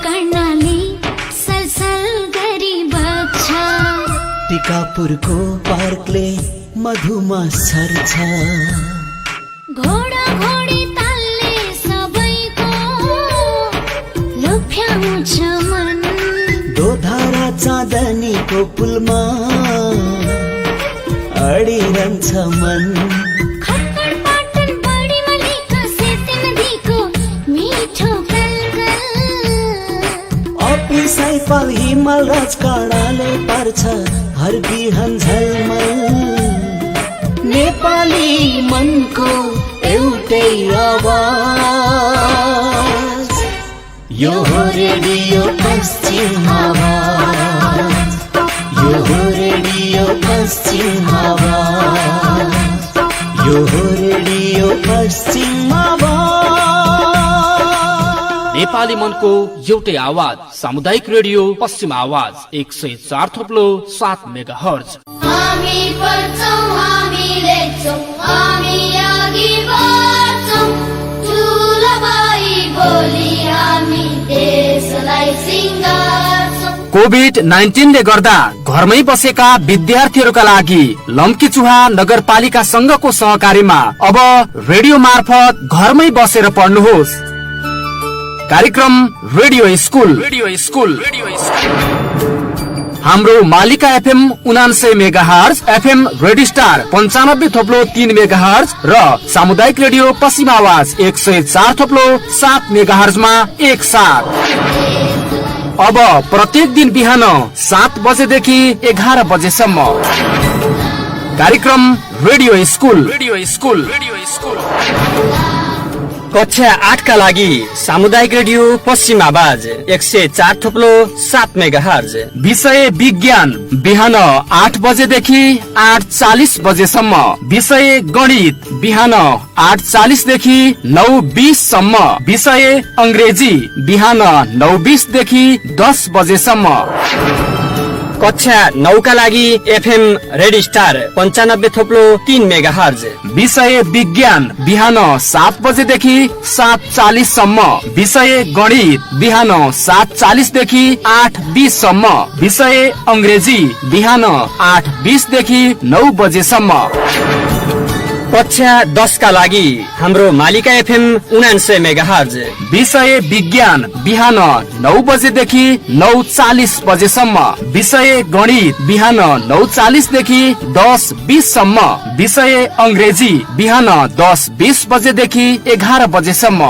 कर्णाली सलसल गरी बग्छ, टिकापुरको पार्कले मधुमा सर्छ, घोडा घोडी तालले सबैको लोभ्याउँछ मन, दोधारा चाँदनीको पुलमा अडिरहन्छ मन, खटखट पाटन बढी मलिका सेती नदीको मिठो कलकल, अपिसाइपाल हिमाल राजकाँडाले पार्छ हर बिहान झलमल, नेपाली मनको एउटै आवाज, यो हो रेडियो पश्चिम आवाज, यो हो रेडियो पश्चिम आवाज, यो हो रेडियो पश्चिम आवाज। नेपाली मनको एउटै आवाज सामुदायिक रेडियो पश्चिम आवाज 104.7 मेगाहर्ज। हामी बढ्छौँ, हामी लेख्छौँ, हामी अघि बढ्छौँ, ठुलो भाइ बोली हामी देशलाई सिंगार्छौँ। कोभिड-19 ले गर्दा घरमै बसेका विद्यार्थीहरूका लागि लम्कीचुहा नगरपालिका संघको सहकारीमा अब रेडियो मार्फत घरमै बसेर पढ्नुहोस्। कार्यक्रम रेडियो स्कुल। हाम्रो मालिका FM 99 megahertz, FM radio star 95.3 megahertz र सामुदायिक रेडियो पश्चिम आवाज 104.7 मेगाहर्जमा एक साथ। अब प्रत्येक दिन बिहान 7 बजेदेखि 11 बजेसम्म कार्यक्रम रेडियो स्कुल। कक्षा 8 का लागि सामुदायिक रेडियो पश्चिम आवाज 104.7 मेगाहर्ज। विषय विज्ञान बिहान 8 बजेदेखि 8:40 बजेसम्म, विषय गणित बिहान 8:40 देखि 9:20 सम्म, विषय अंग्रेजी बिहान 9:20 देखि 10 बजेसम्म। कक्षा 9 का लागि एफएम रेडियो स्टार 95.3 मेगाहर्ज। विषय विज्ञान बिहान 7 बजेदेखि 7:40 सम्म, विषय गणित बिहान 7:40 देखि 8:20 सम्म, विषय अंग्रेजी बिहान 8:20 देखि 9 बजेसम्म। कक्षा 10 का लागि हाम्रो मालिका एफएम 99 मेगाहर्ज। विषय विज्ञान बिहान 9 बजेदेखि 9:40 बजेसम्म, विषय गणित बिहान 9:40 देखि 10:20 सम्म, विषय अंग्रेजी बिहान 10:20 बजेदेखि 11 बजेसम्म।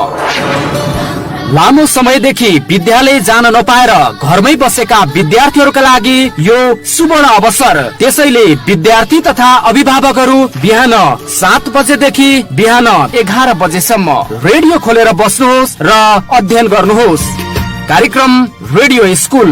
लामो समयदेखि विद्यालय जान नपाएर घरमै बसेका विद्यार्थीहरूका लागि यो सुवर्ण अवसर। त्यसैले विद्यार्थी तथा अभिभावकहरू बिहान 7 बजेदेखि बिहान 11 बजेसम्म रेडियो खोलेर बस्नुहोस् र अध्ययन गर्नुहोस्। कार्यक्रम रेडियो स्कुल।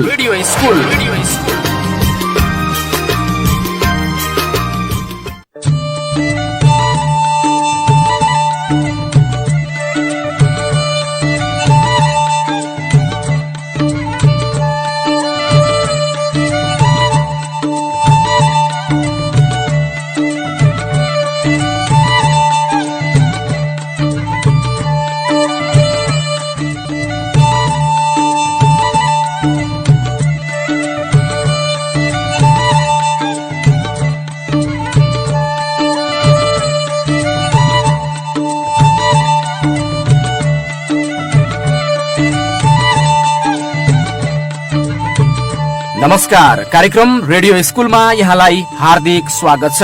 नमस्कार, कार्यक्रम रेडियो स्कुलमा यहाँलाई हार्दिक स्वागत छ।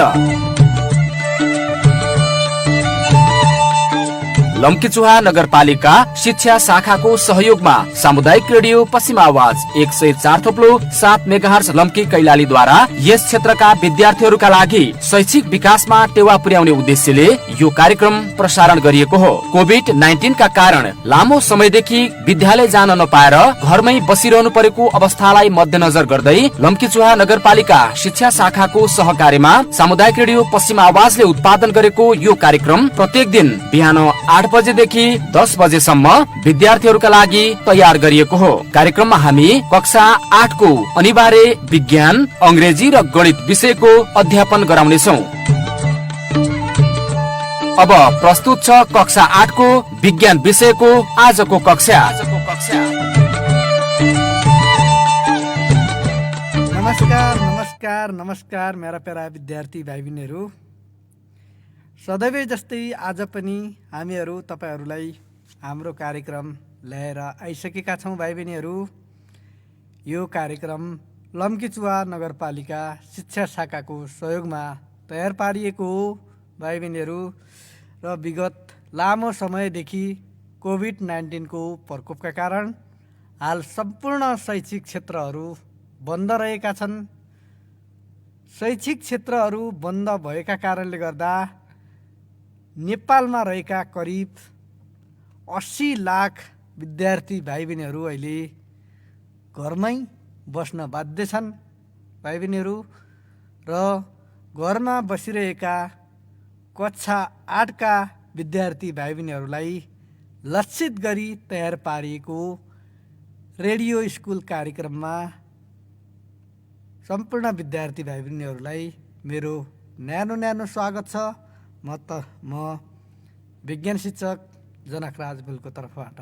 लम्कीचुहा नगरपालिका शिक्षा शाखाको सहयोगमा सामुदायिक रेडियो पश्चिम आवाज 104.7 मेगाहर्ज लम्की कैलालीद्वारा यस क्षेत्रका विद्यार्थीहरूका लागि शैक्षिक विकासमा टेवा पुर्याउने उद्देश्यले यो कार्यक्रम प्रसारण गरिएको हो। कोभिड-19 का कारण लामो समयदेखि विद्यालय जान नपाएर घरमै बसिरहनु परेको अवस्थालाई मध्यनजर गर्दै लम्कीचुहा नगरपालिका शिक्षा शाखाको सहकार्यमा सामुदायिक रेडियो पश्चिम आवाजले उत्पादन गरेको यो कार्यक्रम प्रत्येक दिन बिहान 8 बजेदेखि 10 बजेसम्म विद्यार्थीहरूका लागि तयार गरिएको हो। कार्यक्रममा हामी कक्षा 8 को अनिवार्य विज्ञान, अंग्रेजी र गणित विषयको अध्यापन गराउनेछौँ। अब प्रस्तुत छ कक्षा 8 को विज्ञान विषयको आजको कक्षा। नमस्कार नमस्कार नमस्कार मेरा प्यारा विद्यार्थी भाइ बहिनीहरू, सदैव जस्तै आज पनि हामीहरू तपाईहरूलाई हाम्रो कार्यक्रम ल्याएर आइसकेका छौँ। भाइ बहिनीहरू, यो कार्यक्रम लम्कीचुवा नगरपालिका शिक्षा शाखाको सहयोगमा तयार पारिएको हो। भाइ बहिनीहरू, र विगत लामो समयदेखि कोभिड-19 को प्रकोपका कारण हाल सम्पूर्ण शैक्षिक क्षेत्रहरू बन्द रहेका छन्। शैक्षिक क्षेत्रहरू बन्द भएका कारणले गर्दा नेपालमा रहेका करिब 80 लाख विद्यार्थी भाइ बहिनीहरू अहिले घरमै बस्न बाध्य छन्। भाइ बहिनीहरू, र घरमा बसिरहेका कक्षा 8 का विद्यार्थी भाइ बहिनीहरूलाई लक्षित गरी तयार पारिएको रेडियो स्कुल कार्यक्रममा सम्पूर्ण विद्यार्थी भाइ बहिनीहरूलाई मेरो न्यानो स्वागत छ। म विज्ञान शिक्षक जनकराज बुलको तर्फबाट।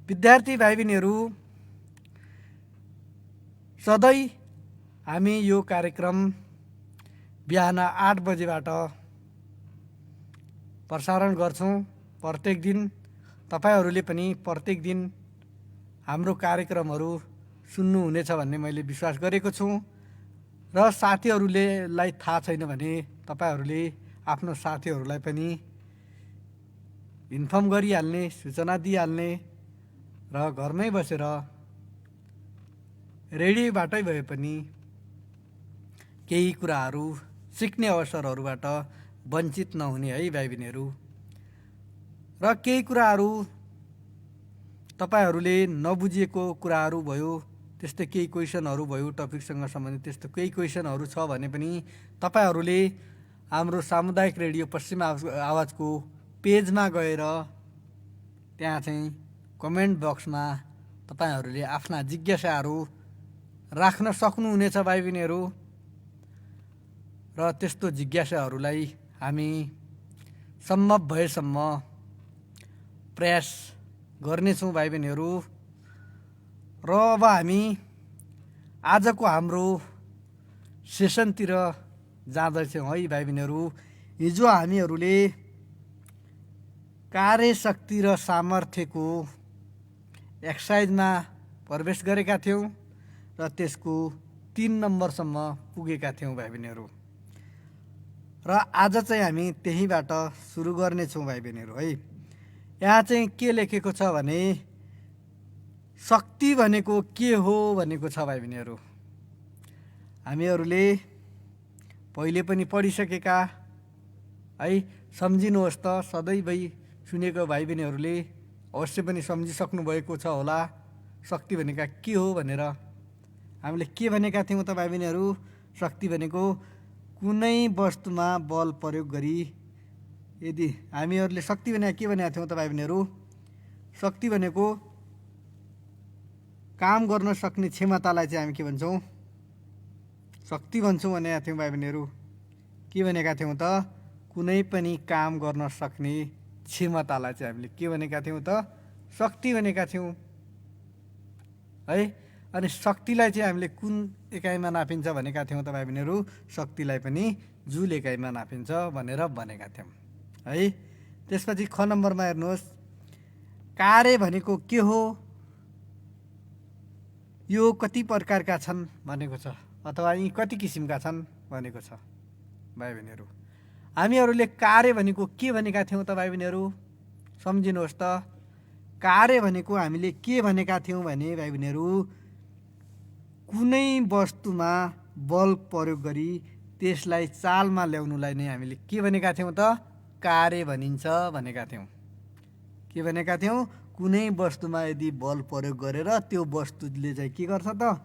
विद्यार्थी भाइ बहिनीहरू, सधैँ हामी यो कार्यक्रम बिहान 8 बजेबाट प्रसारण गर्छौँ। प्रत्येक दिन तपाईहरूले पनि प्रत्येक दिन हाम्रो कार्यक्रमहरू सुन्नुहुनेछ भन्ने मैले विश्वास गरेको छु। र साथीहरूलाई थाहा छैन भने तपाईहरूले आफ्नो साथीहरूलाई पनि इन्फर्म गरिहाल्ने, सूचना दिइहाल्ने, र घरमै बसेर रेडियोबाटै भए पनि केही कुराहरू सिक्ने अवसरहरूबाट वञ्चित नहुने है भाइ बहिनीहरू। र केही कुराहरू तपाईहरूले नबुझिएको कुराहरू भयो, त्यस्तै केही क्वेसनहरू भयो टपिकसँग सम्बन्धित, त्यस्तो केही क्वेसनहरू छ भने पनि तपाईहरूले हाम्रो सामुदायिक रेडियो पश्चिम आवाजको पेजमा गएर त्यहाँ चाहिँ कमेन्ट बक्समा तपाईहरूले आफ्ना जिज्ञासाहरू राख्न सक्नुहुनेछ भाइ बहिनीहरू। र त्यस्तो जिज्ञासाहरूलाई हामी सम्भव भएसम्म प्रयास गर्नेछौँ भाइ बहिनीहरू। र अब हामी आजको हाम्रो सेसनतिर जाँदैछौँ है भाइ बहिनीहरू। हिजो हामीहरूले कार्यशक्ति र सामर्थ्यको एक्सर्साइजमा प्रवेश गरेका थियौँ र त्यसको 3 नम्बरसम्म पुगेका थियौँ भाइ बहिनीहरू। र आज चाहिँ हामी त्यहीबाट सुरु गर्नेछौँ भाइ बहिनीहरू है। यहाँ चाहिँ के लेखेको छ भने शक्ति भनेको के हो भनेको छ भाइ बहिनीहरू। हामीहरूले पहिले पनि पढिसकेका है, सम्झिनुहोस् त, सधैँभरि सुनेको भाइ बहिनीहरूले अवश्य पनि सम्झिसक्नु भएको छ होला शक्ति भनेका के हो भनेर। हामीले के भनेका थियौँ त भाइ बहिनीहरू? शक्ति भनेको कुनै वस्तुमा बल प्रयोग गरी, यदि हामीहरूले शक्ति भनेको के भनेका थियौँ त भाइ बहिनीहरू? शक्ति भनेको काम गर्न सक्ने क्षमतालाई चाहिँ हामी के भन्छौँ? शक्ति भन्छौँ भनेका थियौँ भाइ बहिनीहरू। के भनेका थियौँ त? कुनै पनि काम गर्न सक्ने क्षमतालाई चाहिँ हामीले के भनेका थियौँ त? शक्ति भनेका थियौँ है। अनि शक्तिलाई चाहिँ हामीले कुन एकाइमा नापिन्छ भनेका थियौँ त भाइ बहिनीहरू? शक्तिलाई पनि जुल एकाइमा नापिन्छ भनेर भनेका थियौँ है। त्यसपछि ख नम्बरमा हेर्नुहोस्, कार्य भनेको के हो, यो कति प्रकारका छन् भनेको छ, अथवा यी कति किसिमका छन् भनेको छ भाइ बहिनीहरू। हामीहरूले कार्य भनेको के भनेका थियौँ त भाइ बहिनीहरू? सम्झिनुहोस् त, कार्य भनेको हामीले के भनेका थियौँ भने भाइ बहिनीहरू, कुनै वस्तुमा बल प्रयोग गरी त्यसलाई चालमा ल्याउनुलाई नै हामीले के भनेका थियौँ त? कार्य भनिन्छ भनेका थियौँ। के भनेका थियौँ? कुनै वस्तुमा यदि बल प्रयोग गरेर त्यो वस्तुले चाहिँ के गर्छ त?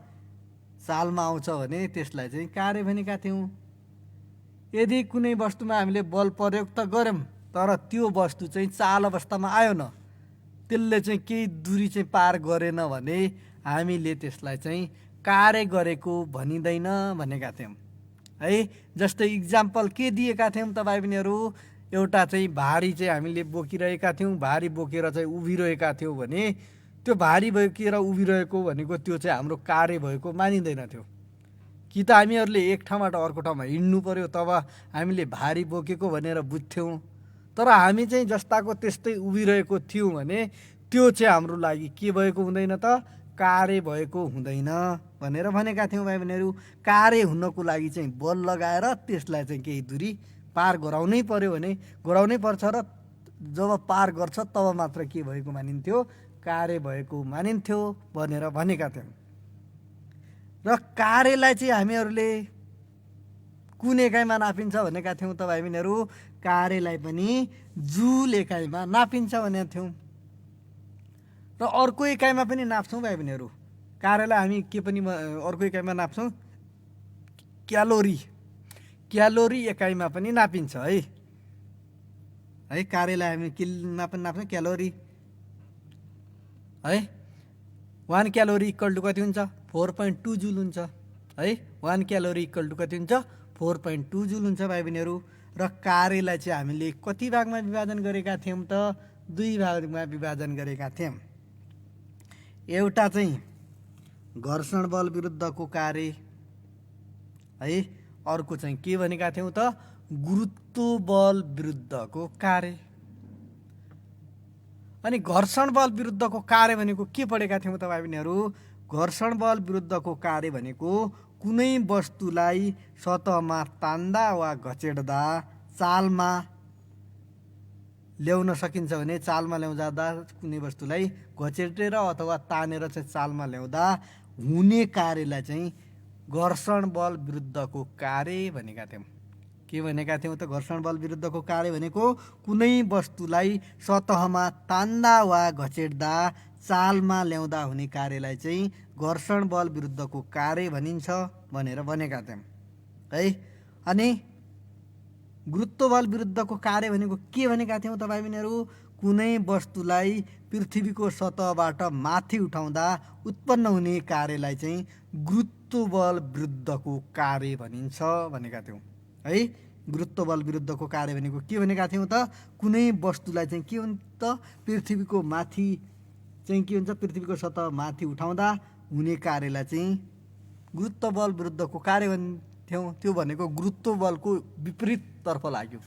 चालमा आउँछ भने त्यसलाई चाहिँ कार्य भनेका थियौँ। यदि कुनै वस्तुमा हामीले बल प्रयोग त गऱ्यौँ तर त्यो वस्तु चाहिँ चाल अवस्थामा आयो न, त्यसले चाहिँ केही दूरी चाहिँ पार गरेन भने हामीले त्यसलाई चाहिँ कार्य गरेको भनिँदैन भनेका थियौँ है। जस्तै इक्जाम्पल के दिएका थियौँ त भाइ बहिनीहरू? एउटा चाहिँ भारी चाहिँ हामीले बोकिरहेका थियौँ, भारी बोकेर चाहिँ उभिरहेका थियौँ भने त्यो भारी बोकेर उभिरहेको भनेको त्यो चाहिँ हाम्रो कार्य भएको मानिँदैन थियो। कि त हामीहरूले एक ठाउँबाट अर्को ठाउँमा हिँड्नु पर्यो तब हामीले भारी बोकेको भनेर बुझ्थ्यौँ। तर हामी चाहिँ जस्ताको त्यस्तै उभिरहेको थियौँ भने त्यो चाहिँ हाम्रो लागि के भएको हुँदैन त, कार्य भएको हुँदैन भनेर भनेका थियौँ भाइ बहिनीहरू। कार्य हुनको लागि चाहिँ बल लगाएर त्यसलाई चाहिँ केही दूरी पार गराउनै पर्यो भने गराउनै पर्छ र जब पार गर्छ तब मात्र के भएको मानिन्थ्यो, कार्य भएको मानिन्थ्यो भनेर भनेका थियौँ। र कार्यलाई चाहिँ हामीहरूले कुन एकाइमा नापिन्छ भनेका थियौँ त भाइ बहिनीहरू, कार्यलाई पनि जुल एकाइमा नापिन्छ भनेका थियौँ। र अर्को एकाइमा पनि नाप्छौँ भाइ बहिनीहरू। कार्यलाई हामी के पनि अर्को एकाइमा नाप्छौँ, क्यालोरी। क्यालोरी एकाइमा पनि नापिन्छ है। कार्यलाई हामी केमा पनि नाप्छौँ, क्यालोरी है। 1 क्यालोरी इक्वल टु कति हुन्छ, 4.2 जुल हुन्छ है। 1 क्यालोरी इक्वल टु कति हुन्छ, 4.2 जुल हुन्छ भाइ बहिनीहरू। र कार्यलाई चाहिँ हामीले कति भागमा विभाजन गरेका थियौँ त, 2 भागमा विभाजन गरेका थियौँ। एउटा चाहिँ घर्षण बल विरुद्धको कार्य है, अर्को चाहिँ के भनेका थियौँ त, गुरुत्व बल विरुद्धको कार्य। अनि घर्षण बल विरुद्धको कार्य भनेको के पढेका थियौँ त भाइ बहिनीहरू, घर्षण बल विरुद्धको कार्य भनेको कुनै वस्तुलाई सतहमा तान्दा वा घचेट्दा चालमा ल्याउन सकिन्छ भने, चालमा ल्याउँदा कुनै वस्तुलाई घचेटेर अथवा तानेर चाहिँ चालमा ल्याउँदा हुने कार्यलाई चाहिँ घर्षण बल विरुद्धको कार्य भनेका थियौँ। के भनेका थियौँ त, घर्षण बल विरुद्धको कार्य भनेको कुनै वस्तुलाई सतहमा तान्दा वा घचेट्दा चालमा ल्याउँदा हुने कार्यलाई चाहिँ घर्षण बल विरुद्धको कार्य भनिन्छ भनेर भनेका थियौँ है। अनि गुरुत्व बल विरुद्धको कार्य भनेको के भनेका थियौँ त भाइ बहिनीहरू, कुनै वस्तुलाई पृथ्वीको सतहबाट माथि उठाउँदा उत्पन्न हुने कार्यलाई चाहिँ गुरुत्व बल विरुद्धको कार्य भनिन्छ भनेका थियौँ है। गुरुत्व बल विरुद्धको कार्य भनेको के भनेका थियौँ त, कुनै वस्तुलाई चाहिँ के हुन्छ त, पृथ्वीको माथि चाहिँ के हुन्छ, पृथ्वीको सतह माथि उठाउँदा हुने कार्यलाई चाहिँ गुरुत्व बल विरुद्धको कार्य भन्थ्यौँ। त्यो भनेको गुरुत्व बलको विपरीततर्फ लाग्यो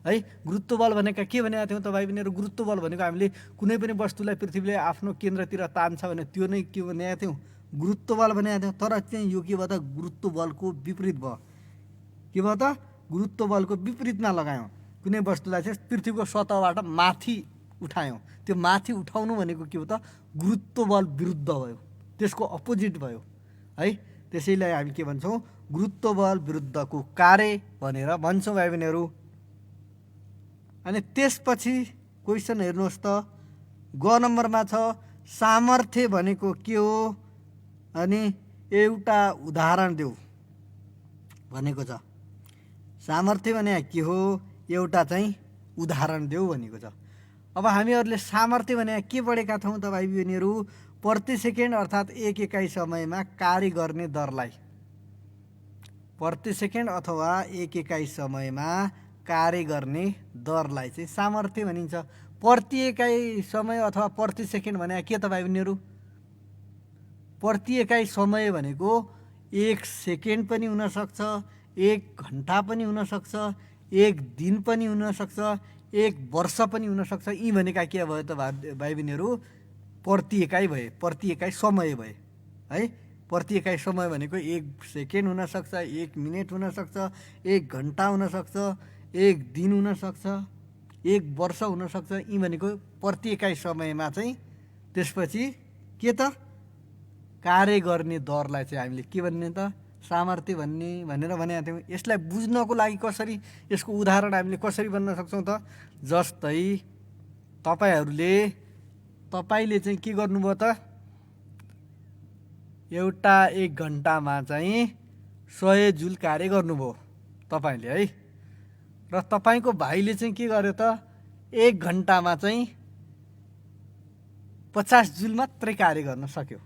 है। गुरुत्व बल भनेका के भनेका थियौँ त भाइ बहिनीहरू, गुरुत्व बल भनेको हामीले कुनै पनि वस्तुलाई पृथ्वीले आफ्नो केन्द्रतिर तान्छ भने त्यो नै के भनेका थियौँ, गुरुत्व बल भनेका थियौँ। तर चाहिँ यो के भयो त, गुरुत्व बलको विपरीत भयो। के भयो त, गुरुत्व बलको विपरीतमा लगायौँ। कुनै वस्तुलाई चाहिँ पृथ्वीको सतहबाट माथि उठायौँ, त्यो माथि उठाउनु भनेको के हो त, गुरुत्व बल विरुद्ध भयो, त्यसको अपोजिट भयो है। त्यसैलाई हामी के भन्छौँ, गुरुत्व बल विरुद्धको कार्य भनेर भन्छौँ भाइ बहिनीहरू। अनि त्यसपछि क्वेसन हेर्नुहोस् त, ग नम्बरमा छ, सामर्थ्य भनेको के हो अनि एउटा उदाहरण देऊ भनेको छ। सामर्थ्य भने के हो, एउटा चाहिँ उदाहरण देऊ भनेको छ। अब हामीहरूले सामर्थ्य भने के पढेका छौँ त भाइ बहिनीहरू, प्रति सेकेन्ड अर्थात् 1 एकाइ समयमा कार्य गर्ने दरलाई, प्रति सेकेन्ड अथवा 1 एकाइ समयमा कार्य गर्ने दरलाई चाहिँ सामर्थ्य भनिन्छ। प्रति एकाइ समय अथवा प्रति सेकेन्ड भने के त भाइ बहिनीहरू, प्रति एकाइ समय भनेको 1 सेकेन्ड पनि हुनसक्छ, 1 घन्टा पनि हुनसक्छ, 1 दिन पनि हुनसक्छ, 1 वर्ष पनि हुनसक्छ। यी भनेका के भयो त भाइ बहिनीहरू, प्रति एकाइ भए, प्रति एकाइ समय भए है। प्रति एकाइ समय भनेको 1 सेकेन्ड हुनसक्छ, 1 मिनट हुनसक्छ, 1 घन्टा हुनसक्छ, 1 दिन हुनसक्छ, 1 वर्ष हुनसक्छ। यी भनेको प्रति एकाइ समयमा चाहिँ त्यसपछि के त, कार्य गर्ने दरलाई चाहिँ हामीले के भन्ने त, सामर्थ्य भन्ने भनेर भनेका थियौँ। यसलाई बुझ्नको लागि कसरी, यसको उदाहरण हामीले कसरी भन्न सक्छौँ त, जस्तै तपाईँले चाहिँ के गर्नुभयो त, एउटा 1 घन्टामा चाहिँ 100 जुल कार्य गर्नुभयो तपाईँले है। र तपाईँको भाइले चाहिँ के गर्यो त, 1 घन्टामा चाहिँ 50 जुल मात्रै कार्य गर्न सक्यो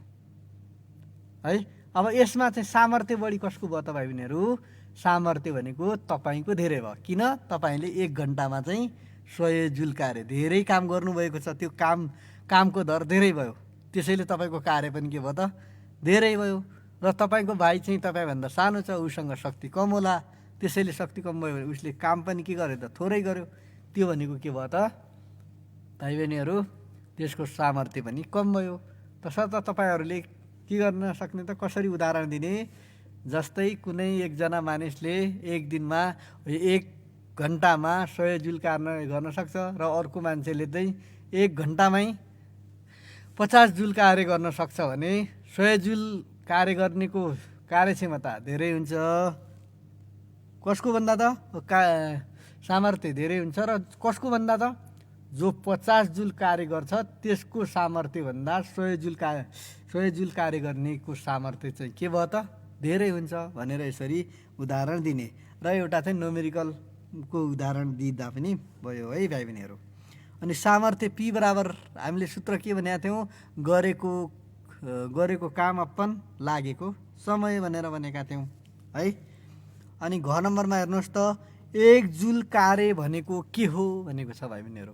है। अब यसमा चाहिँ सामर्थ्य बढी कसको भयो त भाइ बहिनीहरू, सामर्थ्य भनेको तपाईँको धेरै भयो। किन? तपाईँले 1 घन्टामा चाहिँ 100 जुल कार्य धेरै काम गर्नुभएको छ। त्यो कामको दर धेरै भयो, त्यसैले तपाईँको कार्य पनि के भयो त धेरै भयो। र तपाईँको भाइ चाहिँ तपाईँभन्दा सानो छ, उसँग शक्ति कम होला, त्यसैले शक्ति कम भयो भने उसले काम पनि के गर्यो त थोरै गर्यो। त्यो भनेको के भयो त भाइ बहिनीहरू, त्यसको सामर्थ्य पनि कम भयो। तसर्थ तपाईँहरूले के गर्न सक्ने त, कसरी उदाहरण दिने, जस्तै कुनै एकजना मानिसले एक दिनमा 1 घन्टामा 100 जुल कार्य गर्न सक्छ र अर्को मान्छेले चाहिँ 1 घन्टामै 50 जुल कार्य गर्न सक्छ भने 100 जुल कार्य गर्नेको कार्यक्षमता धेरै हुन्छ। कसको भन्दा त सामर्थ्य धेरै हुन्छ। र कसको भन्दा त जो 50 जुल कार्य गर्छ त्यसको सामर्थ्य भन्दा 100 जुल कार्य गर्नेको सामर्थ्य चाहिँ के भयो त धेरै हुन्छ भनेर यसरी उदाहरण दिने। र एउटा चाहिँ न्युमेरिकलको उदाहरण दिँदा पनि भयो है भाइ बहिनीहरू। अनि सामर्थ्य P बराबर हामीले सूत्र के भनेका थियौँ, गरेको काम अपन लागेको समय भनेर भनेका थियौँ है। अनि घ नम्बरमा हेर्नुहोस् त 1 जुल कार्य भनेको के हो भनेको छ भाइ बहिनीहरू।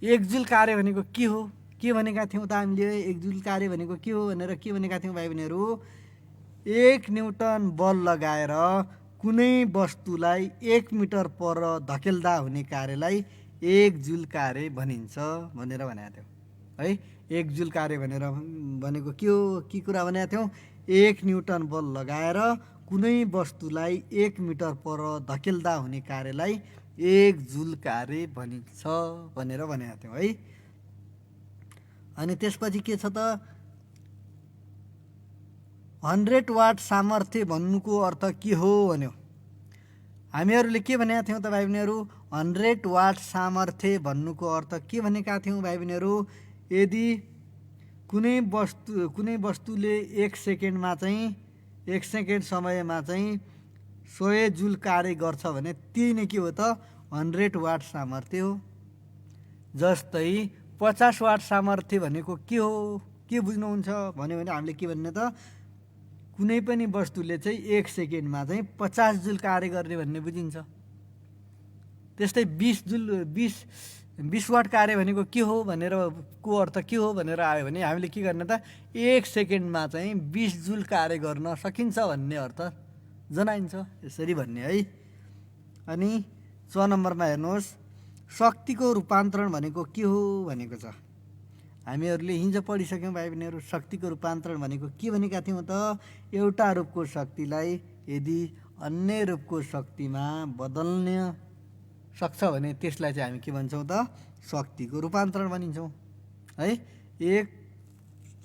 1 जुल कार्य भनेको के हो, के भनेका थियौँ त हामीले 1 जुल कार्य भनेको के हो भनेर के भनेका थियौँ भाइ बहिनीहरू। 1 न्युटन बल लगाएर कुनै वस्तुलाई 1 मिटर पर धकेल्दा हुने कार्यलाई 1 जुल कार्य भनिन्छ भनेर भनेका थियौँ है। 1 जुल कार्य भनेर भनेको के हो, के कुरा भनेका थियौँ, 1 न्युटन बल लगाएर कुनै वस्तुलाई 1 मिटर पर धकेल्दा हुने कार्यलाई 1 जुल कार्य भनिन्छ भनेर भनेका थियौँ है। अनि त्यसपछि के छ त, 100 वाट सामर्थ्य भन्नुको अर्थ के हो भन्यो। हामीहरूले के भनेका थियौँ त भाइ बहिनीहरू, 100 वाट सामर्थ्य भन्नुको अर्थ के भनेका थियौँ भाइ बहिनीहरू। यदि कुनै वस्तुले 1 सेकेन्डमा चाहिँ 1 सेकेन्ड समयमा चाहिँ 100 जुल कार्य गर्छ भने त्यही नै के हो त 100 वाट सामर्थ्य हो। जस्तै 50 वाट सामर्थ्य भनेको के हो, के बुझ्नुहुन्छ भन्यो भने हामीले के भन्ने त, कुनै पनि वस्तुले चाहिँ 1 सेकेन्डमा चाहिँ 50 जुल कार्य गर्ने भन्ने बुझिन्छ। त्यस्तै 20 वाट कार्य भनेको के हो भनेर को अर्थ के हो भनेर आयो भने हामीले के गर्ने त, 1 सेकेन्डमा चाहिँ 20 जुल कार्य गर्न सकिन्छ भन्ने अर्थ जनाइन्छ, यसरी भन्ने है। अनि 6 नम्बरमा हेर्नुहोस्, शक्तिको रूपान्तरण भनेको के हो भनेको छ। हामीहरूले हिजो पढिसक्यौँ भाइ बहिनीहरू। शक्तिको रूपान्तरण भनेको के भनेका थियौँ त, एउटा रूपको शक्तिलाई यदि अन्य रूपको शक्तिमा बदल्न सक्छ भने त्यसलाई चाहिँ हामी के भन्छौँ त, शक्तिको रूपान्तरण भनिन्छौँ है। एक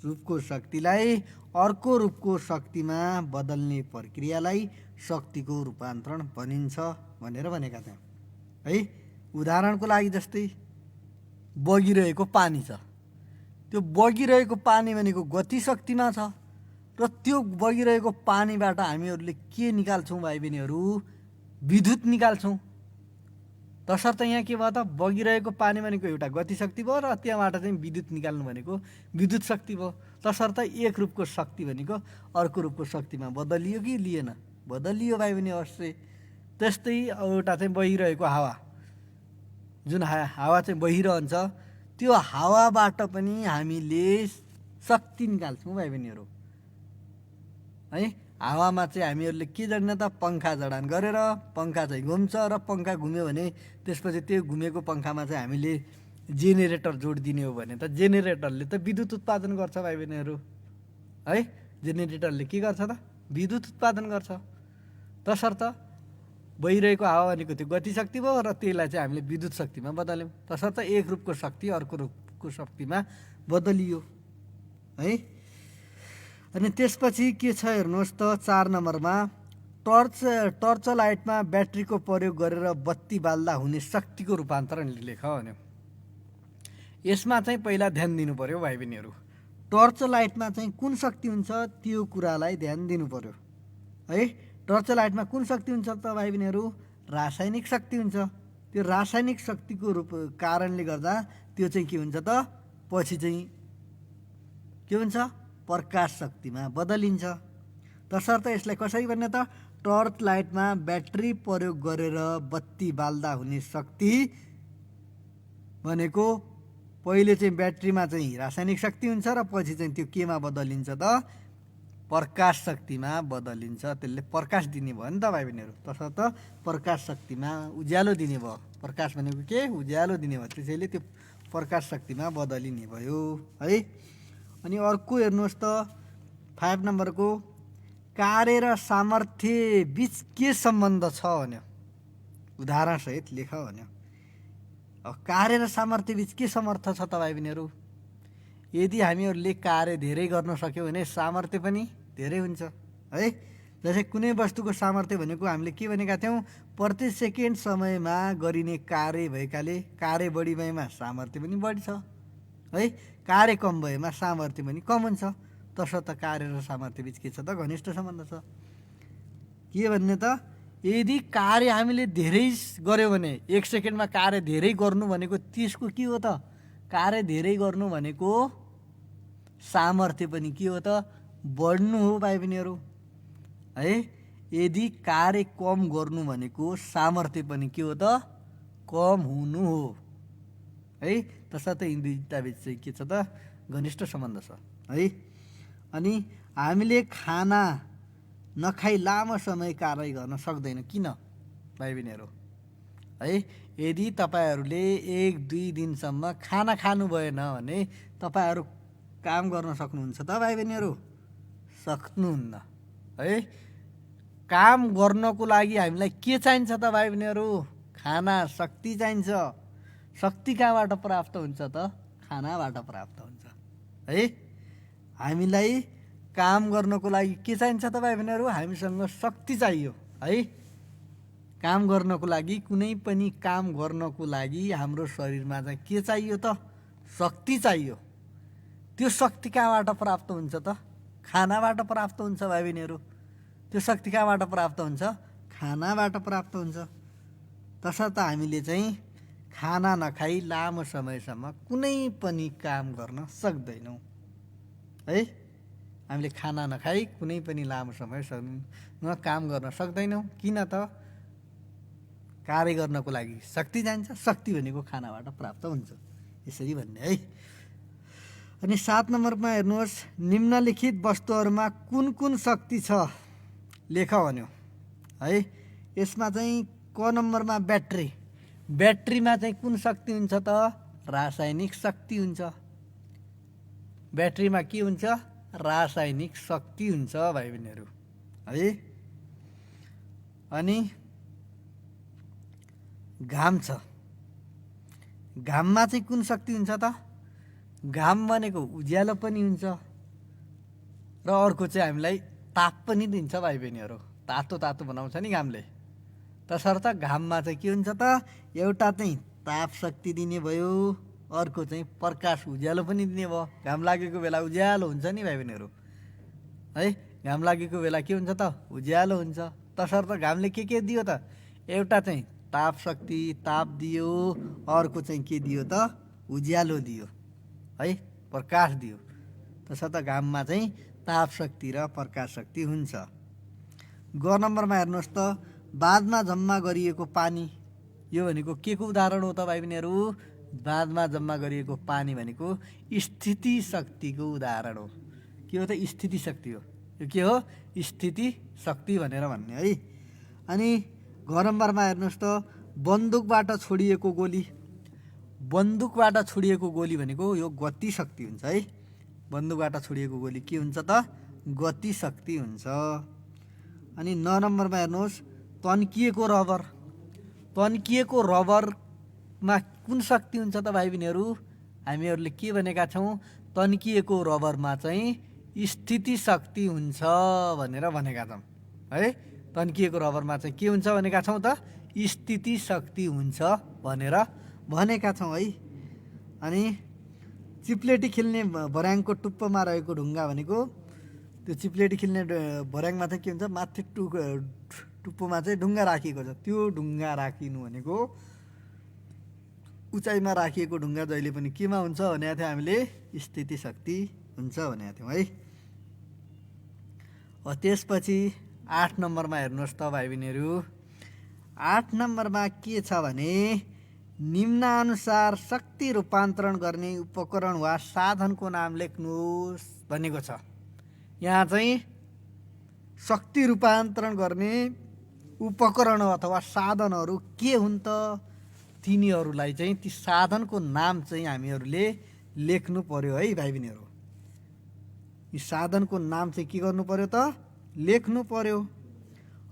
रूपको शक्तिलाई अर्को रूपको शक्तिमा बदल्ने प्रक्रियालाई शक्तिको रूपान्तरण भनिन्छ भनेर भनेका थियौँ है। उदाहरणको लागि जस्तै बगिरहेको पानी छ, त्यो बगिरहेको पानी भनेको गति शक्तिमा छ र त्यो बगिरहेको पानीबाट हामीहरूले के निकाल्छौँ भाइ बहिनीहरू, विद्युत निकाल्छौँ। तसर्थ यहाँ के भयो त, बगिरहेको पानी भनेको एउटा गति शक्ति भयो र त्यहाँबाट चाहिँ विद्युत निकाल्नु भनेको विद्युत शक्ति भयो। तसर्थ एक रूपको शक्ति भनेको अर्को रूपको शक्तिमा बदलियो कि लिएन, बदलियो भाइ बहिनी अवश्य। त्यस्तै एउटा चाहिँ बहिरहेको हावा, जुन हावा चाहिँ बहिरहन्छ, त्यो हावाबाट पनि हामीले शक्ति निकाल्छौँ भाइ बहिनीहरू है। हावामा चाहिँ हामीहरूले के जड्ने त, पङ्खा जडान गरेर पङ्खा चाहिँ घुम्छ र पङ्खा घुम्यो भने त्यसपछि त्यो घुमेको पङ्खामा चाहिँ हामीले जेनेरेटर जोडिदिने हो भने त जेनेरेटरले त विद्युत उत्पादन गर्छ भाइ बहिनीहरू है। जेनेरेटरले के गर्छ त, विद्युत उत्पादन गर्छ। तसर्थ बहिरहेको हावा भनेको त्यो गति शक्ति भयो र त्यसलाई चाहिँ हामीले विद्युत शक्तिमा बदल्यौँ। तसर्थ एक रूपको शक्ति अर्को रूपको शक्तिमा बदलियो है। अनि त्यसपछि के छ हेर्नुहोस् त, 4 नम्बरमा टर्च लाइटमा ब्याट्रीको प्रयोग गरेर बत्ती बाल्दा हुने शक्तिको रूपान्तरण लेख भन्यो। यसमा चाहिँ पहिला ध्यान दिनु पर्यो भाइ बहिनीहरू। टर्च लाइटमा चाहिँ कुन शक्ति हुन्छ त्यो कुरालाई ध्यान दिनु पर्यो है। टर्च लाइटमा कुन शक्ति हुन्छ त भाइ बहिनीहरू, रासायनिक शक्ति हुन्छ। त्यो रासायनिक शक्तिको कारणले गर्दा त्यो चाहिँ के हुन्छ त, पछि चाहिँ के हुन्छ, प्रकाश शक्तिमा बदलिन्छ। तसर्थ यसलाई कसरी भन्ने त, टर्च लाइटमा ब्याट्री प्रयोग गरेर बत्ती बाल्दा हुने शक्ति भनेको पहिले चाहिँ ब्याट्रीमा चाहिँ रासायनिक शक्ति हुन्छ र पछि चाहिँ त्यो केमा बदलिन्छ त प्रकाश शक्तिमा बदलिन्छ। त्यसले प्रकाश दिने भयो नि त भाइ बहिनीहरू। तसर्थ प्रकाश शक्तिमा उज्यालो दिने भयो। प्रकाश भनेको के? उज्यालो दिने भयो। त्यसैले त्यो प्रकाश शक्तिमा बदलिने भयो है। अनि अर्को हेर्नुहोस् त 5 नम्बरको कार्य र सामर्थ्य बिच के सम्बन्ध छ भन्यो, उदाहरणसहित लेख भन्यो। कार्य र सामर्थ्य बिच के समर्थ छ त भाइ बहिनीहरू? यदि हामीहरूले कार्य धेरै गर्न सक्यौँ भने सामर्थ्य पनि धेरै हुन्छ है। जस्तै कुनै वस्तुको सामर्थ्य भनेको हामीले के भनेका थियौँ? प्रति सेकेन्ड समयमा गरिने कार्य भएकाले कार्य बढी भएमा सामर्थ्य पनि बढी छ है, कार्य कम भएमा सामर्थ्य पनि कम हुन्छ। तसर्थ कार्य र सामर्थ्य बिच के छ त? घनिष्ठ सम्बन्ध छ। के भन्ने त? यदि कार्य हामीले धेरै गऱ्यौँ भने 1 सेकेन्डमा कार्य धेरै गर्नु भनेको त्यसको के हो त? कार्य धेरै गर्नु भनेको सामर्थ्य पनि के हो त? बढ्नु हो भाइ बहिनीहरू है। यदि कार्य कम गर्नु भनेको सामर्थ्य पनि के हो त? कम हुनु हो है। तसर्थ यी दुईटा बिच चाहिँ के छ त? घनिष्ठ सम्बन्ध छ है। अनि हामीले खाना नखाई लामो समय कार्य गर्न सक्दैन। किन भाइ बहिनीहरू है? यदि तपाईँहरूले 1-2 दिनसम्म खाना खानु भएन भने तपाईँहरू काम गर्न सक्नुहुन्छ त भाइ बहिनीहरू? सक्नुहुन्न है। काम गर्नको लागि हामीलाई के चाहिन्छ त भाइ बहिनीहरू? खाना, शक्ति चाहिन्छ। शक्ति कहाँबाट प्राप्त हुन्छ त? खानाबाट प्राप्त हुन्छ है। हामीलाई काम गर्नको लागि के चाहिन्छ त भाइ बहिनीहरू? हामीसँग शक्ति चाहियो है। काम गर्नको लागि, कुनै पनि काम गर्नको लागि हाम्रो शरीरमा चाहिँ के चाहियो त? शक्ति चाहियो। त्यो शक्ति कहाँबाट प्राप्त हुन्छ त? खानाबाट प्राप्त हुन्छ भाइ बहिनीहरू। त्यो शक्ति कहाँबाट प्राप्त हुन्छ? खानाबाट प्राप्त हुन्छ। तसर्थ हामीले चाहिँ खाना नखाई लामो समयसम्म कुनै पनि काम गर्न सक्दैनौँ है। हामीले खाना नखाई कुनै पनि लामो समयसम्म काम गर्न सक्दैनौँ। किन त? कार्य गर्नको लागि शक्ति चाहिन्छ। शक्ति भनेको खानाबाट प्राप्त हुन्छ, यसरी भन्ने है। अनि 7 नम्बरमा हेर्नुहोस्, निम्नलिखित वस्तुहरूमा कुन कुन शक्ति छ लेख भन्यो है। यसमा चाहिँ क नम्बरमा ब्याट्री। ब्याट्रीमा चाहिँ कुन शक्ति हुन्छ त? रासायनिक शक्ति हुन्छ। ब्याट्रीमा के हुन्छ? रासायनिक शक्ति हुन्छ भाइ बहिनीहरू है। अनि घाम छ। घाममा चाहिँ कुन शक्ति हुन्छ त? घाम भनेको उज्यालो पनि हुन्छ र अर्को चाहिँ हामीलाई ताप पनि दिन्छ भाइ बहिनीहरू। तातो तातो बनाउँछ नि घामले। तसर्थ घाममा चाहिँ के हुन्छ त? एउटा चाहिँ ताप शक्ति दिने भयो, अर्को चाहिँ प्रकाश उज्यालो पनि दिने भयो। घाम लागेको बेला उज्यालो हुन्छ नि भाइ बहिनीहरू है। घाम लागेको बेला के हुन्छ त? उज्यालो हुन्छ। तसर्थ घामले के दियो त? एउटा चाहिँ ताप शक्ति, ताप दियो, अर्को चाहिँ के दियो त? उज्यालो दियो है, प्रकाश दियो। तसर्थ घाममा चाहिँ ताप शक्ति र प्रकाश शक्ति हुन्छ। ग नम्बरमा हेर्नुहोस् त, बाँधमा जम्मा गरिएको पानी। यो भनेको के को उदाहरण हो त भाइ बहिनीहरू? बाँधमा जम्मा गरिएको पानी भनेको स्थिति शक्तिको उदाहरण हो। के हो त? स्थिति शक्ति हो। यो के हो? स्थिति शक्ति भनेर भन्ने है। अनि घ नम्बरमा हेर्नुहोस् त, बन्दुकबाट छोडिएको गोली। बन्दुकबाट छोडिएको गोली भनेको यो गति शक्ति हुन्छ है। बन्दुकबाट छोडिएको गोली के हुन्छ त? गति शक्ति हुन्छ। अनि 9 नम्बरमा हेर्नुहोस्, तन्किएको रबर। तन्किएको रबरमा कुन शक्ति हुन्छ त भाइ बहिनीहरू? हामीहरूले के भनेका छौँ? तन्किएको रबरमा चाहिँ स्थिति शक्ति हुन्छ भनेर भनेका छौँ है। तन्किएको रबरमा चाहिँ के हुन्छ भनेका छौँ त? स्थिति शक्ति हुन्छ भनेर भनेका छौँ है। अनि चिप्लेटी खेल्ने भर्याङको टुप्पोमा रहेको ढुङ्गा भनेको, त्यो चिप्लेटी खेल्ने भर्याङमा चाहिँ के हुन्छ? माथि टुप्पोमा चाहिँ ढुङ्गा राखिएको छ। त्यो ढुङ्गा राखिनु भनेको उचाइमा राखिएको ढुङ्गा जहिले पनि केमा हुन्छ भनेको थियो हामीले? स्थिति शक्ति हुन्छ भनेको थियौँ है। त्यसपछि 8 नम्बरमा हेर्नुहोस् त भाइ बहिनीहरू। 8 नम्बरमा के छ भने निम्नानुसार शक्ति रूपान्तरण गर्ने उपकरण वा साधनको नाम लेख्नुहोस् भनेको छ। यहाँ चाहिँ शक्ति रूपान्तरण गर्ने उपकरण अथवा साधनहरू के हुन् त, तिनीहरूलाई चाहिँ ती साधनको नाम चाहिँ हामीहरूले लेख्नु पर्यो है भाइ बहिनीहरू। यी साधनको नाम चाहिँ के गर्नु पर्यो त, लेख्नु पर्यो।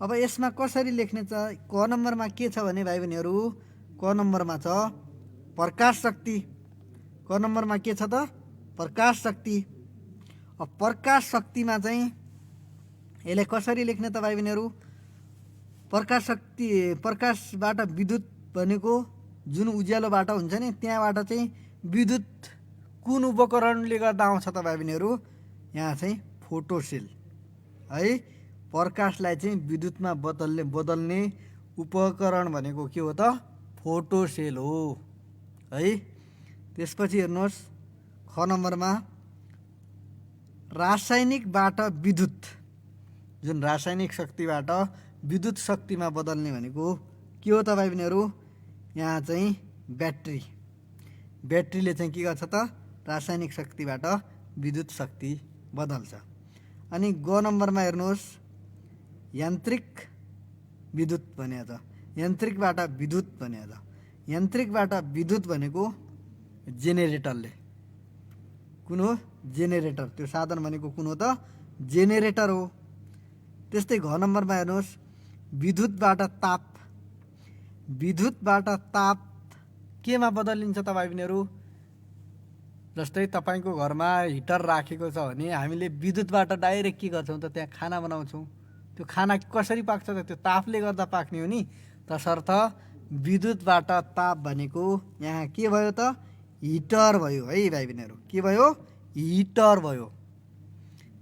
अब यसमा कसरी लेख्ने छ, क नम्बरमा के छ भने भाइ बहिनीहरू, क नम्बरमा छ प्रकाश शक्ति। क नम्बरमा के छ त, प्रकाश शक्ति। अब प्रकाश शक्तिमा चाहिँ यसलाई कसरी लेख्ने त भाइ बहिनीहरू, प्रकाश शक्ति, प्रकाशबाट विद्युत भनेको जुन उज्यालोबाट हुन्छ नि, त्यहाँबाट चाहिँ विद्युत कुन उपकरणले गर्दा आउँछ त भाइ बहिनीहरू, यहाँ चाहिँ फोटोसेल है। प्रकाशलाई चाहिँ विद्युतमा बदल्ने उपकरण भनेको के हो त, फोटोसेल हो है। त्यसपछि हेर्नुहोस् ख नम्बरमा रासायनिकबाट विद्युत, जुन रासायनिक शक्तिबाट विद्युत शक्तिमा बदल्ने भनेको के हो त भाइ बहिनीहरू, यहाँ चाहिँ ब्याट्री। ब्याट्रीले चाहिँ के गर्छ त, रासायनिक शक्तिबाट विद्युत शक्ति बदल्छ। अनि ग नम्बरमा हेर्नुहोस् यान्त्रिक विद्युत भनेको छ, यान्त्रिकबाट विद्युत भनेको छ। यान्त्रिकबाट विद्युत भनेको जेनेरेटरले, कुन हो, जेनेरेटर। त्यो साधन भनेको कुन हो त, जेनेरेटर हो। त्यस्तै घ नम्बरमा हेर्नुहोस् विद्युतबाट ताप। विद्युतबाट ताप केमा बदलिन्छ त भाइ बहिनीहरू, जस्तै तपाईँको घरमा हिटर राखेको छ भने हामीले विद्युतबाट डाइरेक्ट के गर्छौँ त, त्यहाँ खाना बनाउँछौँ। त्यो खाना कसरी पाक्छ त, त्यो तापले गर्दा पाक्ने हो नि। तसर्थ विद्युतबाट ताप भनेको यहाँ के भयो त, हिटर भयो है भाइ बहिनीहरू। के भयो, हिटर भयो।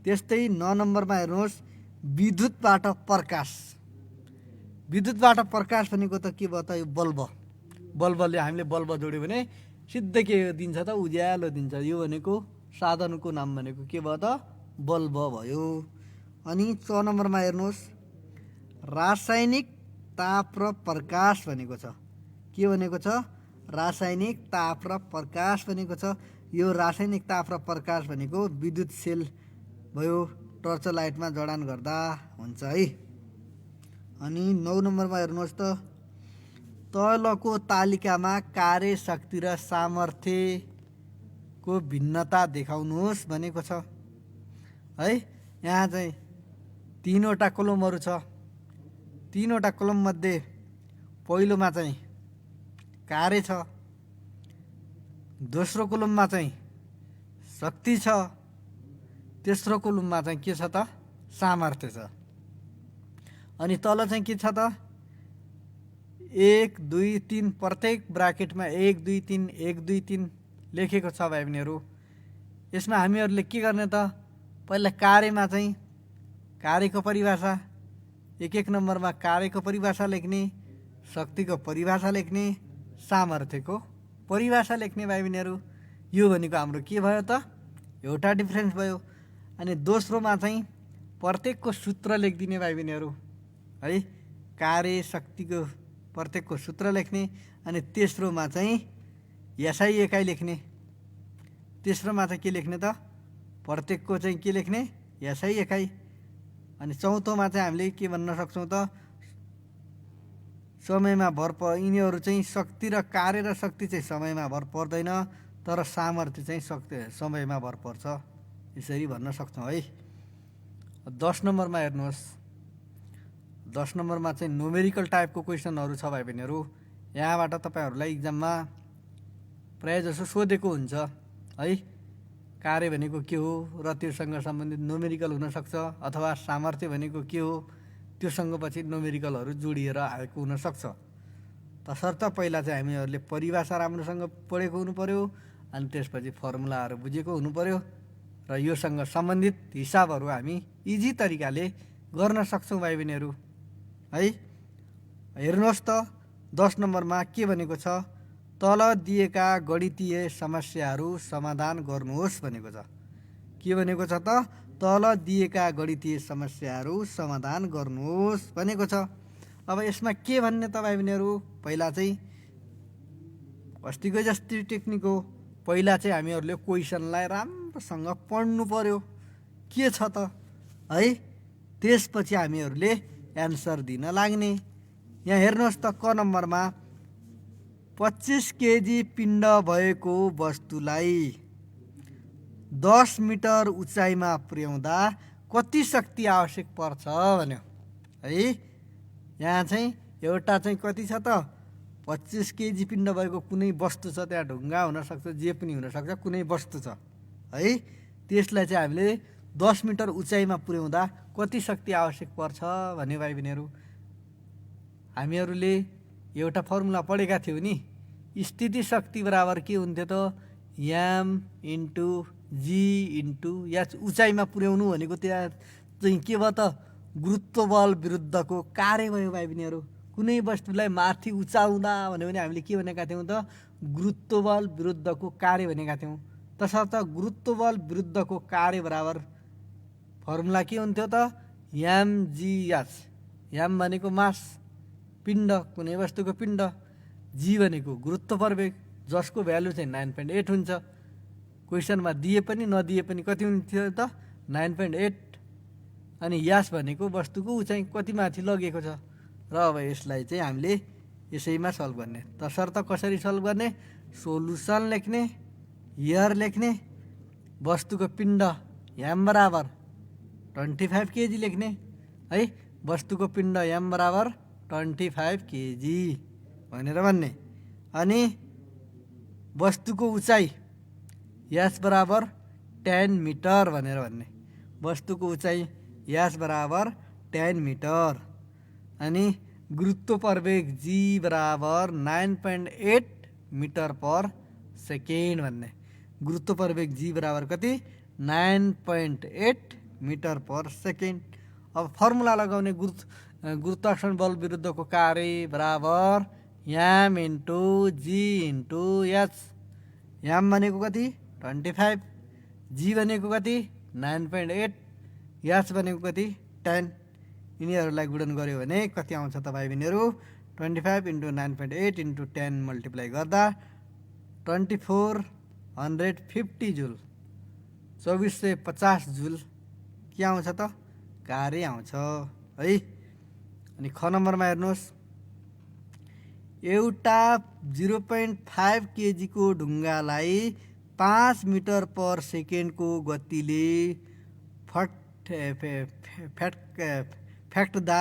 त्यस्तै 9 नम्बरमा हेर्नुहोस् विद्युतबाट प्रकाश। विद्युतबाट प्रकाश भनेको त के भयो त, यो बल्ब। बल्बले हामीले बल्ब जोड्यो भने सिधै के दिन्छ त, उज्यालो दिन्छ। यो भनेको साधनको नाम भनेको के भयो त, बल्ब भयो। अनि 6 नम्बरमा हेर्नुहोस् रासायनिक ताप र प्रकाश भनेको छ। के भनेको छ, रासायनिक ताप र प्रकाश भनेको छ। यो रासायनिक ताप र प्रकाश भनेको विद्युत सेल भयो, टर्च लाइटमा जडान गर्दा हुन्छ है। अनि 9 नम्बरमा हेर्नुहोस् त तलको तालिकामा कार्य शक्ति र सामर्थ्यको भिन्नता देखाउनुहोस् भनेको छ है। यहाँ चाहिँ 3वटा कोलमहरू छ। 3वटा कोलममध्ये पहिलोमा चाहिँ कार्य छ, दोस्रो कोलममा चाहिँ शक्ति छ, तेस्रो कोलममा चाहिँ के छ त, सामर्थ्य छ। अनि तल चाहिँ के छ त, 1 2 3 प्रत्येक ब्राकेटमा 1 2 3 1 2 3 लेखेको छ भाइ बहिनीहरू। यसमा हामीहरूले के गर्ने त, पहिला कार्यमा चाहिँ कार्यको परिभाषा, 1 नम्बरमा कार्यको परिभाषा लेख्ने, शक्तिको परिभाषा लेख्ने, सामर्थ्यको परिभाषा लेख्ने भाइ बहिनीहरू। यो भनेको हाम्रो के भयो त, एउटा डिफरेन्स भयो। अनि दोस्रोमा चाहिँ प्रत्येकको सूत्र लेखिदिने भाइ बहिनीहरू है, कार्य शक्तिको प्रत्येकको सूत्र लेख्ने। अनि तेस्रोमा चाहिँ एसआई एकाइ लेख्ने। तेस्रोमा चाहिँ के लेख्ने त, प्रत्येकको चाहिँ के लेख्ने, एसआई एकाइ। अनि चौथोमा चाहिँ हामीले के भन्न सक्छौँ त, समयमा भर यिनीहरू चाहिँ शक्ति र कार्य र शक्ति चाहिँ समयमा भर पर्दैन, तर सामर्थ्य चाहिँ समयमा भर पर्छ, यसरी भन्न सक्छौँ है। 10 नम्बरमा हेर्नुहोस्, 10 नम्बरमा चाहिँ न्युमेरिकल टाइपको क्वेसनहरू छ भाइ बहिनीहरू। यहाँबाट तपाईँहरूलाई इक्जाममा प्रायःजसो सोधेको हुन्छ है। कार्य भनेको के हो र त्योसँग सम्बन्धित न्युमेरिकल हुनसक्छ, अथवा सामर्थ्य भनेको के हो त्योसँग पछि न्युमेरिकलहरू जोडिएर आएको हुनसक्छ। तसर्थ पहिला चाहिँ हामीहरूले परिभाषा राम्रोसँग पढेको हुनु पर्यो, अनि त्यसपछि फर्मुलाहरू बुझेको हुनु पर्यो, र योसँग सम्बन्धित हिसाबहरू हामी इजी तरिकाले गर्न सक्छौँ भाइ बहिनीहरू है। हेर्नुहोस् त 10 नम्बरमा के भनेको छ, तल दिएका गणितीय समस्याहरू समाधान गर्नुहोस् भनेको छ। के भनेको छ त, तल दिएका गणितीय समस्याहरू समाधान गर्नुहोस् भनेको छ। अब यसमा के भन्ने त भाइ बहिनीहरू, पहिला चाहिँ अस्तिको जस्तै टेक्निक हो। पहिला चाहिँ हामीहरूले क्वेसनलाई राम्रोसँग पढ्नु पर्यो के छ त है, त्यसपछि हामीहरूले एन्सर दिन लाग्ने। यहाँ हेर्नुहोस् त क नम्बरमा 25 केजी पिण्ड भएको वस्तुलाई 10 मिटर उचाइमा पुर्याउँदा कति शक्ति आवश्यक पर्छ भन्यो है। यहाँ चाहिँ एउटा चाहिँ कति छ त, 25 केजी पिण्ड भएको कुनै वस्तु छ, त्यहाँ ढुङ्गा हुनसक्छ, जे पनि हुनसक्छ, कुनै वस्तु छ है। त्यसलाई चाहिँ हामीले 10 मिटर उचाइमा पुर्याउँदा कति शक्ति आवश्यक पर्छ भन्यो भाइ बहिनीहरू। हामीहरूले एउटा फर्मुला पढेका थियौँ नि, स्थिति शक्ति बराबर के हुन्थ्यो त, M into G into H. उचाइमा पुर्याउनु भनेको त्यहाँ चाहिँ के भयो त, गुरुत्व बल विरुद्धको कार्य भयो भाइ बहिनीहरू। कुनै वस्तुलाई माथि उचाउँदा भन्यो भने हामीले के भनेका थियौँ त, गुरुत्व बल विरुद्धको कार्य भनेका थियौँ। तसर्थ गुरुत्व बल विरुद्धको कार्य बराबर फर्मुला के हुन्थ्यो त, एमजिएच। एम भनेको मास, पिण्ड, कुनै वस्तुको पिण्ड, जी भनेको गुरुत्व प्रवेग, जसको भ्यालु चाहिँ 9.8 हुन्छ। क्वेसनमा दिए पनि नदिए पनि कति हुन्थ्यो त, 9.8। अनि यास भनेको वस्तुको उचाइ कति माथि लगेको छ। र अब यसलाई चाहिँ हामीले यसैमा सल्भ गर्ने। तसर्थ कसरी सल्भ गर्ने, सोलुसन लेख्ने, हियर लेख्ने, वस्तुको पिण्ड एम बराबर 25 केजी लेख्ने है, वस्तुको पिण्ड एम बराबर 25 केजी भनेर भन्ने। अनि वस्तुको उचाइ यस बराबर 10 मिटर भनेर भन्ने। वस्तुको उचाइ यस बराबर 10 मिटर। अनि गुरुत्व प्रवेग जी बराबर 9.8 मिटर पर सेकेन्ड भन्ने। गुरुत्व प्रवेग जी बराबर कति, 9.8 मिटर पर सेकेन्ड। अब फर्मुला लगाउने, गुरुत्वाकर्षण बल विरुद्धको कार्य बराबर M into G into H. M भनेको कति, 25, जी भनेको कति, 9.8, एच भनेको कति, 10। यिनीहरूलाई गुणन गर्यो भने कति आउँछ त भाइ बहिनीहरू, 25 इन्टु 9.8 इन्टु 10 मल्टिप्लाई गर्दा 2450 जुल, 2450 जुल के आउँछ त, कार्य आउँछ है। अनि ख नम्बरमा हेर्नुहोस्, एउटा 0.5 केजीको ढुङ्गालाई 5 मिटर पर सेकेन्डको गतिले फ्याक्दा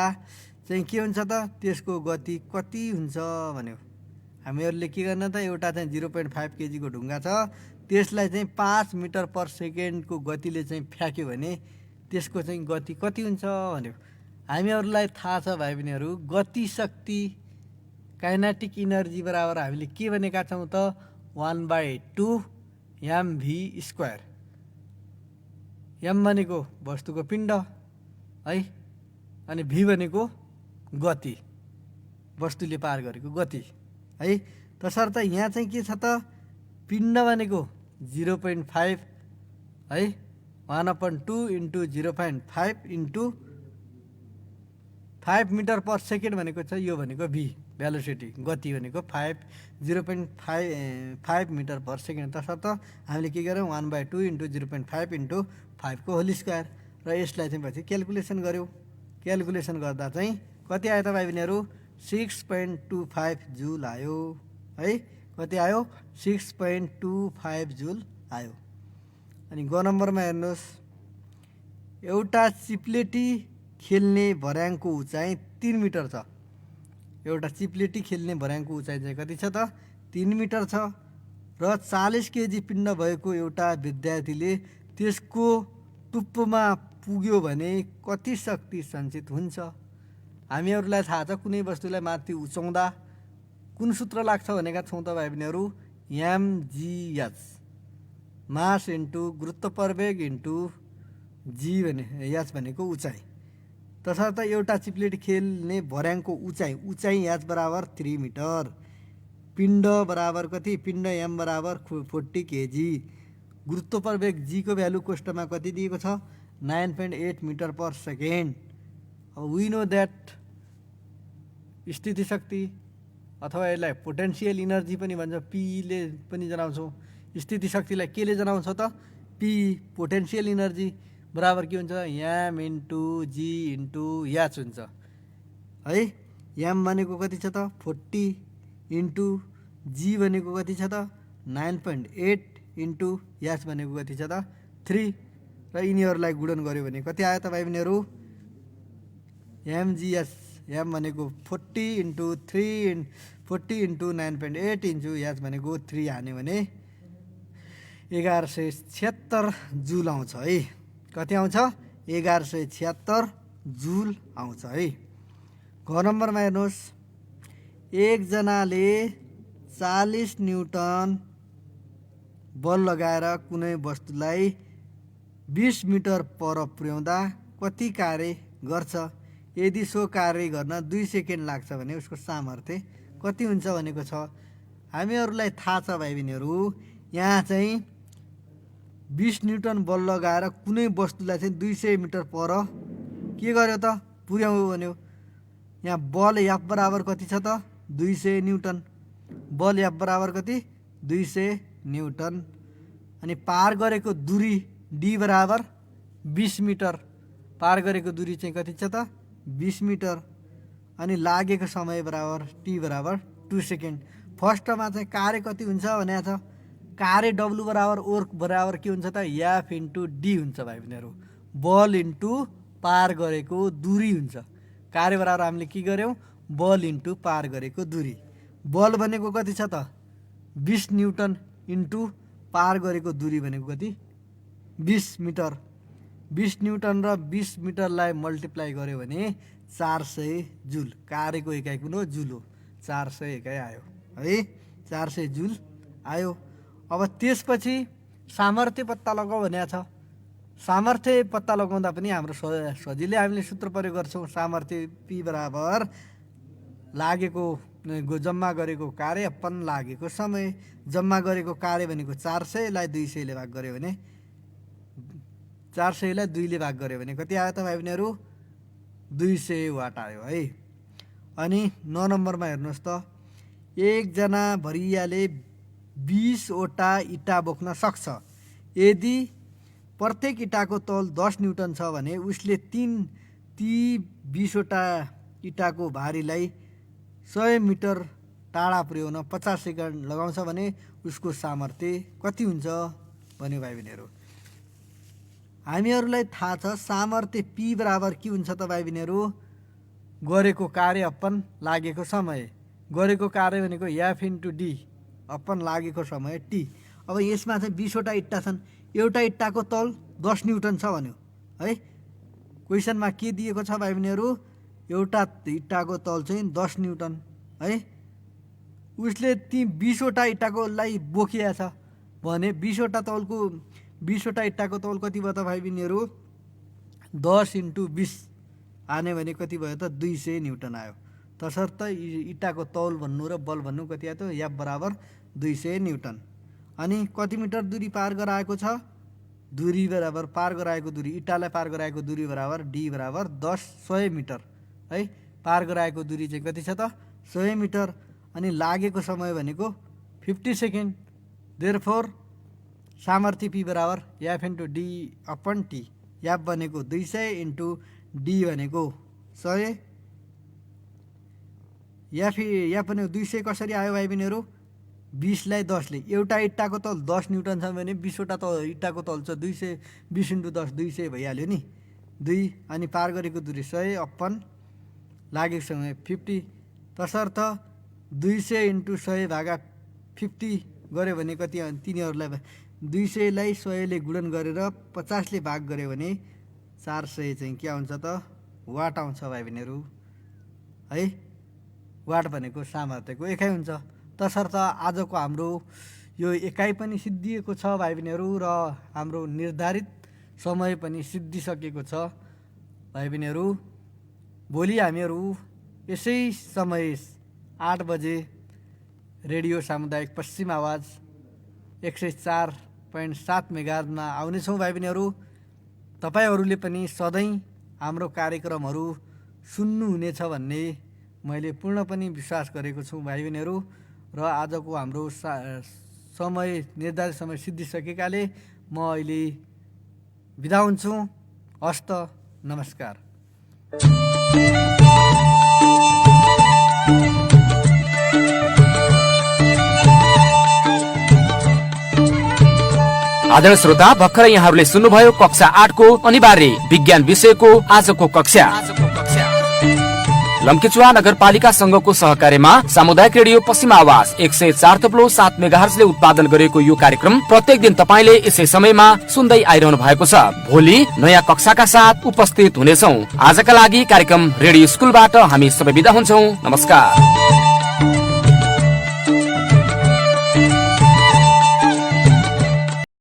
चाहिँ के हुन्छ त, त्यसको गति कति हुन्छ भन्यो। हामीहरूले के गर्न त, एउटा चाहिँ 0.5 केजीको ढुङ्गा छ, त्यसलाई चाहिँ 5 मिटर पर सेकेन्डको गतिले चाहिँ फ्याँक्यो भने त्यसको चाहिँ गति कति हुन्छ भन्यो। हामीहरूलाई थाहा छ भाइ बहिनीहरू, गति शक्ति काइनेटिक इनर्जी बराबर हामीले के भनेका छौँ त, 1/2 mv²। एम भनेको वस्तुको पिण्ड है, अनि भी भनेको गति, वस्तुले पार गरेको गति है। तसर्थ यहाँ चाहिँ के छ त, पिण्ड भनेको 0.5 है, 1/2 into 0.5 into 5 metre per second भनेको छ, यो भनेको भी भेलोसिटी, गति भनेको 0.5 मिटर पर सेकेन्ड। तसर्थ हामीले के गर्यौँ, 1/2 इन्टु 0.5 इन्टु 5 को होल स्क्वायर। र यसलाई चाहिँ पछि क्यालकुलेसन गऱ्यौँ। क्यालकुलेसन गर्दा चाहिँ कति आयो त भाइ बहिनीहरू, 6.25 जुल आयो है। कति आयो, 6.25 जुल आयो। अनि ग नम्बरमा हेर्नुहोस्, एउटा चिप्लेटी खेल्ने भर्याङको उचाइ 3 मिटर छ। एउटा चिप्लेटी खेल्ने भर्याङको उचाइ चाहिँ कति छ त, 3 मिटर छ। र 40 केजी पिण्ड भएको एउटा विद्यार्थीले त्यसको टुप्पोमा पुग्यो भने कति शक्ति सञ्चित हुन्छ। हामीहरूलाई थाहा छ, कुनै वस्तुलाई माथि उचाउँदा कुन सूत्र लाग्छ भनेका छौँ त भाइ बहिनीहरू, एमजिएच, मास इन्टु गुरुत्व प्रवेग इन्टु जी भने एच भनेको उचाइ। तसर्थ एउटा चिप्लेटी खेल्ने भर्याङको उचाइ एच बराबर 3 मिटर। पिण्ड बराबर कति, पिण्ड एम बराबर 40 केजी। गुरुत्व प्रवेग जी को भ्यालु कोष्टमा कति दिएको छ, 9.8 मिटर पर सेकेन्ड। अब वी नो द्याट स्थिति शक्ति अथवा यसलाई पोटेन्सियल इनर्जी पनि भन्छ, पीले पनि जनाउँछौँ। स्थिति शक्तिलाई केले जनाउँछ त? पी पोटेन्सियल इनर्जी बराबर के हुन्छ? M into G into H हुन्छ है। एम भनेको कति छ त? 40 इन्टु जी भनेको कति छ त? 9.8 इन्टु एच भनेको कति छ त? 3 र यिनीहरूलाई गुणन गर्यो भने कति आयो त भाइ बहिनीहरू? एमजिएस एम भनेको 40 इन्टु 3 40 इन्टु 9.8 इन्टु एच भनेको 3 हान्यो भने 1176 जुल आउँछ है। कति आउँछ? 1176 जुल आउँछ है। घ नम्बरमा हेर्नुहोस्, एकजनाले 40 न्युटन बल लगाएर कुनै वस्तुलाई 20 मिटर पर पुर्याउँदा कति कार्य गर्छ? यदि सो कार्य गर्न 2 सेकेन्ड लाग्छ भने उसको सामर्थ्य कति हुन्छ भनेको छ। हामीहरूलाई थाहा छ भाइ बहिनीहरू, यहाँ चाहिँ 20 न्युटन बल लगाएर कुनै वस्तुलाई चाहिँ 200 मिटर पर के गर्यो त? पुर्याउनु भन्यो। यहाँ बल एफ बराबर कति छ त? 200 न्युटन। बल एफ बराबर कति? 200 न्युटन। अनि पार गरेको दूरी डी बराबर 20 मिटर। पार गरेको दूरी चाहिँ कति छ त? 20 मिटर। अनि लागेको समय बराबर टी बराबर 2 सेकेन्ड। फर्स्टमा चाहिँ कार्य कति हुन्छ भनेको छ? कार्य डब्लु बराबर वर्क बराबर के हुन्छ त? एफ इन्टु डी हुन्छ भाइ बहिनीहरू। बल इन्टु पार गरेको दूरी हुन्छ। कार्य बराबर हामीले के गर्यौँ? बल इन्टु पार गरेको दूरी। बल भनेको कति छ त? 20 न्युटन इन्टु पार गरेको दूरी भनेको कति? 20 मिटर। 20 न्युटन र 20 मिटरलाई मल्टिप्लाई गर्यो भने 400 जुल। कार्यको एकाइ कुन हो? जुल हो। 400 एकाइ आयो है। 400 जुल आयो। अब त्यसपछि सामर्थ्य पत्ता लगाऊ भनेको छ। सामर्थ्य पत्ता लगाउँदा पनि हाम्रो सजिलै हामीले सूत्र प्रयोग गर्छौँ। सामर्थ्य पी बराबर लागेको जम्मा गरेको कार्य अपन लागेको समय। जम्मा गरेको कार्य भनेको 400 लाई 200 ले भाग गर्यो भने 400 लाई 2 ले भाग गर्यो भने कति आयो त भाइ बहिनीहरू? 200 वाट आयो है। अनि 9 नम्बरमा हेर्नुहोस् त, एकजना भरियाले 20 वटा इँटा बोक्न सक्छ। यदि प्रत्येक इँटाको तौल 10 न्युटन छ भने उसले ती 20 वटा इँटाको भारीलाई 100 मिटर टाढा पुर्याउन 50 सेकेन्ड लगाउँछ भने उसको सामर्थ्य कति हुन्छ भन्यो भाइ बहिनीहरू। हामीहरूलाई थाहा छ सामर्थ्य पी बराबर के हुन्छ त भाइ बहिनीहरू? गरेको कार्य अपन लागेको समय। गरेको कार्य भनेको एफ इन्टु डी अपन लागेको समय टी। अब यसमा चाहिँ 20 वटा इँटा छन्। एउटा इँटाको तौल 10 न्युटन छ भन्यो है। क्वेसनमा के दिएको छ भाइ बहिनीहरू? एउटा इँटाको तौल चाहिँ 10 न्युटन है। उसले ती 20 वटा इँटाकोलाई बोकिया छ भने 20 वटा इँटाको तौल कति भयो त भाइ बहिनीहरू? 10 इन्टु 20 आने भने कति भयो त? 200 न्युटन आयो। तसर्थ इँटाको तौल भन्नु र बल भन्नु कति आयो त? एफ बराबर 200 न्युटन। अनि कति मिटर दूरी पार गराएको छ? दूरी बराबर पार गराएको दूरी, इँटालाई पार गराएको दूरी बराबर डी बराबर 100 मिटर है। पार गराएको दूरी चाहिँ कति छ त? 100 मिटर। अनि लागेको समय भनेको 50 सेकेन्ड। देयरफोर सामर्थ्य पी बराबर F into D upon T. F भनेको 200 इन्टु डी भनेको 100। एफ भनेको 200 कसरी आयो भाइ बहिनीहरू? 20 लाई 10 ले। एउटा इँटाको तौल 10 न्युटन छ भने 20 वटा इँटाको तौल छ 200। 20 इन्टु 10 200 भइहाल्यो नि। 2 अनि पार गरेको दूरी 100 अपन लागेको समय 50। तसर्थ 200 इन्टु 100 भागा 50 गऱ्यो भने कति? तिनीहरूलाई 200 लाई 100 ले गुणन गरेर 50 ले भाग गऱ्यो भने 400 चाहिँ के आउँछ त? वाट आउँछ भाइ बहिनीहरू है। वाट भनेको सामर्थ्यको एकाइ हुन्छ। तसर्थ आजको हाम्रो यो एकाइ पनि सिद्धिएको छ भाइ बहिनीहरू र हाम्रो निर्धारित समय पनि सिद्धिसकेको छ भाइ बहिनीहरू। भोलि हामीहरू यसै समय 8 बजे रेडियो सामुदायिक पश्चिम आवाज 104.7 मेगाहर्जमा आउनेछौँ भाइ बहिनीहरू। तपाईँहरूले पनि सधैँ हाम्रो कार्यक्रमहरू सुन्नुहुनेछ भन्ने मैले पूर्ण पनि विश्वास गरेको छु भाइ बहिनीहरू। र आजको हाम्रो समय निर्धारित समय सिद्धिसकेकाले म अहिले बिदा हुन्छु। हस्त नमस्कार। आदरणीय श्रोता, भर्खरै यहाँहरूले सुन्नुभयो कक्षा 8 को अनिवार्य विज्ञान विषयको आजको कक्षा। लम्कीचुवा नगरपालिका संघको सहकार्यमा सामुदायिक रेडियो पश्चिम आवाज 104.7 मेगाहर्जले उत्पादन गरेको यो कार्यक्रम प्रत्येक दिन तपाईले यसै समयमा सुन्दै आइरहनु भएको छ। भोलि नयाँ कक्षाका साथ उपस्थित हुनेछौँ। आजका लागि कार्यक्रम रेडियो स्कुलबाट हामी सबै बिदा हुन्छौँ। नमस्कार।